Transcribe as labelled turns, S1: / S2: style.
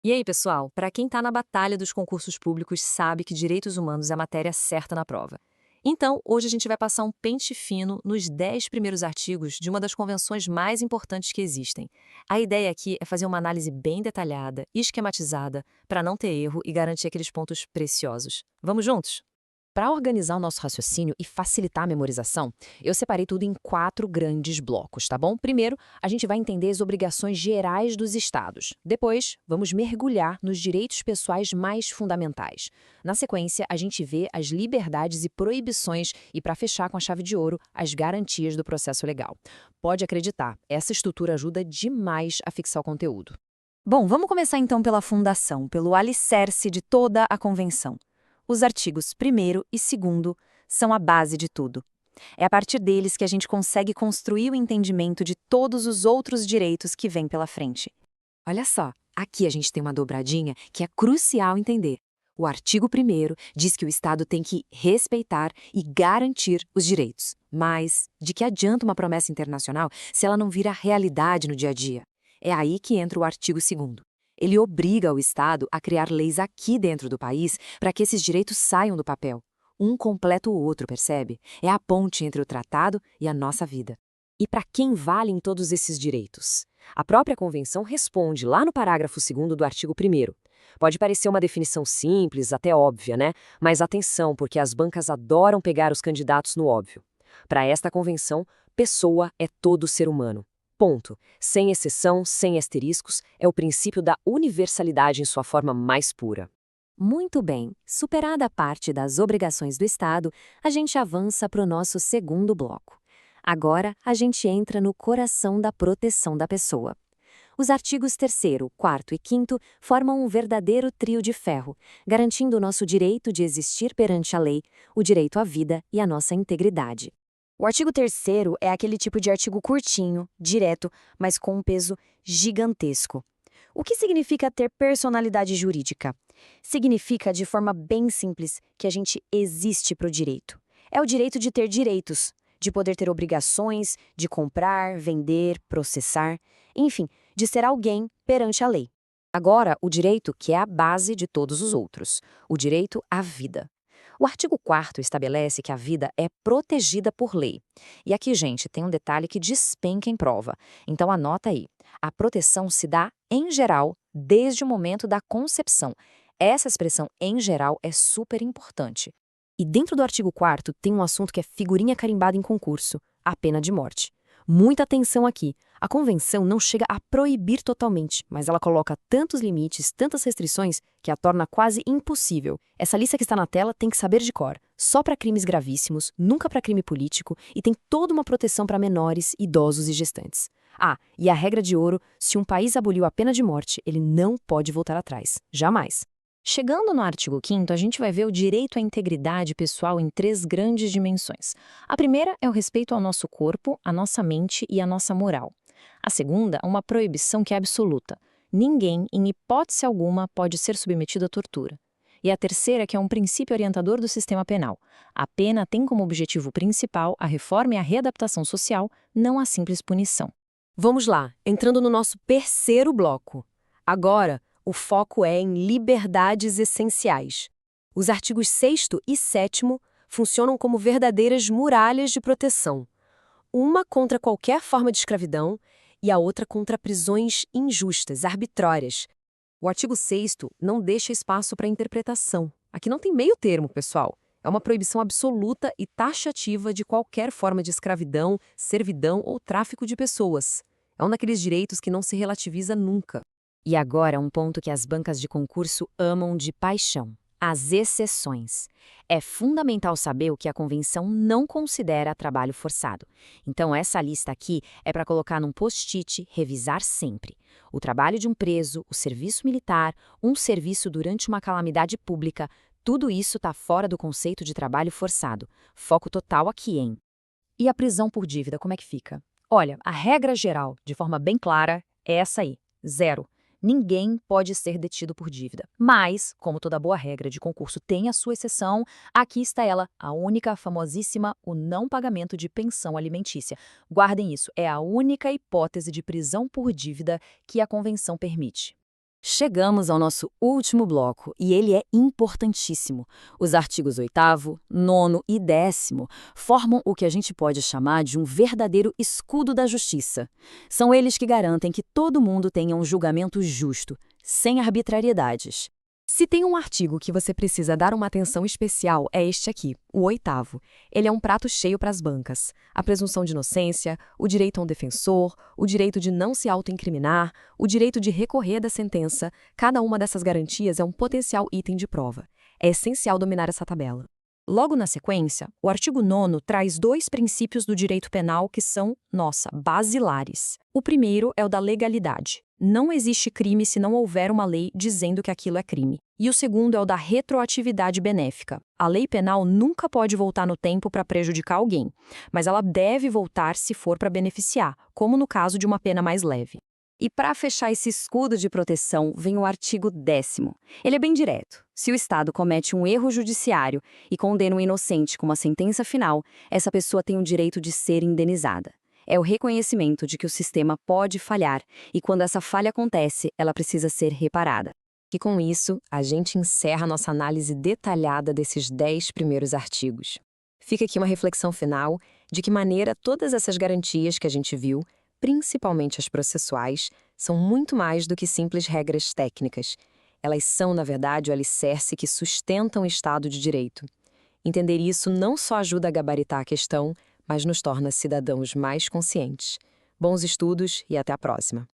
S1: E aí, pessoal, para quem está na batalha dos concursos públicos sabe que direitos humanos é a matéria certa na prova. Então, hoje a gente vai passar um pente fino nos 10 primeiros artigos de uma das convenções mais importantes que existem. A ideia aqui é fazer uma análise bem detalhada e esquematizada para não ter erro e garantir aqueles pontos preciosos. Vamos juntos?
S2: Para organizar o nosso raciocínio e facilitar a memorização, eu separei tudo em 4 grandes blocos, tá bom? Primeiro, a gente vai entender as obrigações gerais dos estados. Depois, vamos mergulhar nos direitos pessoais mais fundamentais. Na sequência, a gente vê as liberdades e proibições e, para fechar com a chave de ouro, as garantias do processo legal. Pode acreditar, essa estrutura ajuda demais a fixar o conteúdo.
S1: Bom, vamos começar então pela fundação, pelo alicerce de toda a convenção. Os artigos 1º e 2º são a base de tudo. É a partir deles que a gente consegue construir o entendimento de todos os outros direitos que vêm pela frente. Olha só, aqui a gente tem uma dobradinha que é crucial entender. O artigo 1º diz que o Estado tem que respeitar e garantir os direitos. Mas de que adianta uma promessa internacional se ela não vira realidade no dia a dia? É aí que entra o artigo 2º. Ele obriga o Estado a criar leis aqui dentro do país para que esses direitos saiam do papel. Um completa o outro, percebe? É a ponte entre o tratado e a nossa vida.
S2: E para quem valem todos esses direitos? A própria Convenção responde lá no parágrafo 2º do artigo 1º. Pode parecer uma definição simples, até óbvia, né? Mas atenção, porque as bancas adoram pegar os candidatos no óbvio. Para esta Convenção, pessoa é todo ser humano. Ponto. Sem exceção, sem asteriscos, é o princípio da universalidade em sua forma mais pura.
S1: Muito bem, superada a parte das obrigações do Estado, a gente avança para o nosso segundo bloco. Agora, a gente entra no coração da proteção da pessoa. Os artigos 3º, 4º e 5º formam um verdadeiro trio de ferro, garantindo o nosso direito de existir perante a lei, o direito à vida e a nossa integridade. O artigo 3º é aquele tipo de artigo curtinho, direto, mas com um peso gigantesco. O que significa ter personalidade jurídica? Significa, de forma bem simples, que a gente existe para o direito. É o direito de ter direitos, de poder ter obrigações, de comprar, vender, processar, enfim, de ser alguém perante a lei. Agora, o direito que é a base de todos os outros, o direito à vida. O artigo 4º estabelece que a vida é protegida por lei. E aqui, gente, tem um detalhe que despenca em prova. Então anota aí. A proteção se dá, em geral, desde o momento da concepção. Essa expressão em geral é super importante. E dentro do artigo 4º tem um assunto que é figurinha carimbada em concurso, a pena de morte. Muita atenção aqui. A convenção não chega a proibir totalmente, mas ela coloca tantos limites, tantas restrições, que a torna quase impossível. Essa lista que está na tela tem que saber de cor. Só para crimes gravíssimos, nunca para crime político, e tem toda uma proteção para menores, idosos e gestantes. Ah, e a regra de ouro, se um país aboliu a pena de morte, ele não pode voltar atrás. Jamais. Chegando no artigo 5º, a gente vai ver o direito à integridade pessoal em 3 grandes dimensões. A primeira é o respeito ao nosso corpo, à nossa mente e à nossa moral. A segunda, uma proibição que é absoluta. Ninguém, em hipótese alguma, pode ser submetido à tortura. E a terceira, que é um princípio orientador do sistema penal. A pena tem como objetivo principal a reforma e a readaptação social, não a simples punição.
S2: Vamos lá, entrando no nosso terceiro bloco. Agora, o foco é em liberdades essenciais. Os artigos 6º e 7º funcionam como verdadeiras muralhas de proteção. Uma contra qualquer forma de escravidão e a outra contra prisões injustas, arbitrárias. O artigo 6º não deixa espaço para interpretação. Aqui não tem meio termo, pessoal. É uma proibição absoluta e taxativa de qualquer forma de escravidão, servidão ou tráfico de pessoas. É um daqueles direitos que não se relativiza nunca.
S1: E agora um ponto que as bancas de concurso amam de paixão: as exceções. É fundamental saber o que a Convenção não considera trabalho forçado. Então essa lista aqui é para colocar num post-it, revisar sempre. O trabalho de um preso, o serviço militar, um serviço durante uma calamidade pública, tudo isso está fora do conceito de trabalho forçado. Foco total aqui, hein? E a prisão por dívida, como é que fica? Olha, a regra geral, de forma bem clara, é essa aí: 0. Ninguém pode ser detido por dívida. Mas, como toda boa regra de concurso tem a sua exceção, aqui está ela, a única, famosíssima, o não pagamento de pensão alimentícia. Guardem isso, é a única hipótese de prisão por dívida que a Convenção permite.
S3: Chegamos ao nosso último bloco, e ele é importantíssimo. Os artigos 8º, 9º e 10º formam o que a gente pode chamar de um verdadeiro escudo da justiça. São eles que garantem que todo mundo tenha um julgamento justo, sem arbitrariedades.
S2: Se tem um artigo que você precisa dar uma atenção especial, é este aqui, o 8º. Ele é um prato cheio para as bancas. A presunção de inocência, o direito a um defensor, o direito de não se autoincriminar, o direito de recorrer da sentença, cada uma dessas garantias é um potencial item de prova. É essencial dominar essa tabela. Logo na sequência, o artigo 9º traz 2 princípios do direito penal que são, basilares. O primeiro é o da legalidade. Não existe crime se não houver uma lei dizendo que aquilo é crime. E o segundo é o da retroatividade benéfica. A lei penal nunca pode voltar no tempo para prejudicar alguém, mas ela deve voltar se for para beneficiar, como no caso de uma pena mais leve.
S1: E para fechar esse escudo de proteção, vem o artigo 10º. Ele é bem direto. Se o Estado comete um erro judiciário e condena um inocente com uma sentença final, essa pessoa tem o direito de ser indenizada. É o reconhecimento de que o sistema pode falhar e, quando essa falha acontece, ela precisa ser reparada.
S2: E com isso, a gente encerra nossa análise detalhada desses 10 primeiros artigos. Fica aqui uma reflexão final de que maneira todas essas garantias que a gente viu, principalmente as processuais, são muito mais do que simples regras técnicas. Elas são, na verdade, o alicerce que sustenta o Estado de Direito. Entender isso não só ajuda a gabaritar a questão, mas nos torna cidadãos mais conscientes. Bons estudos e até a próxima!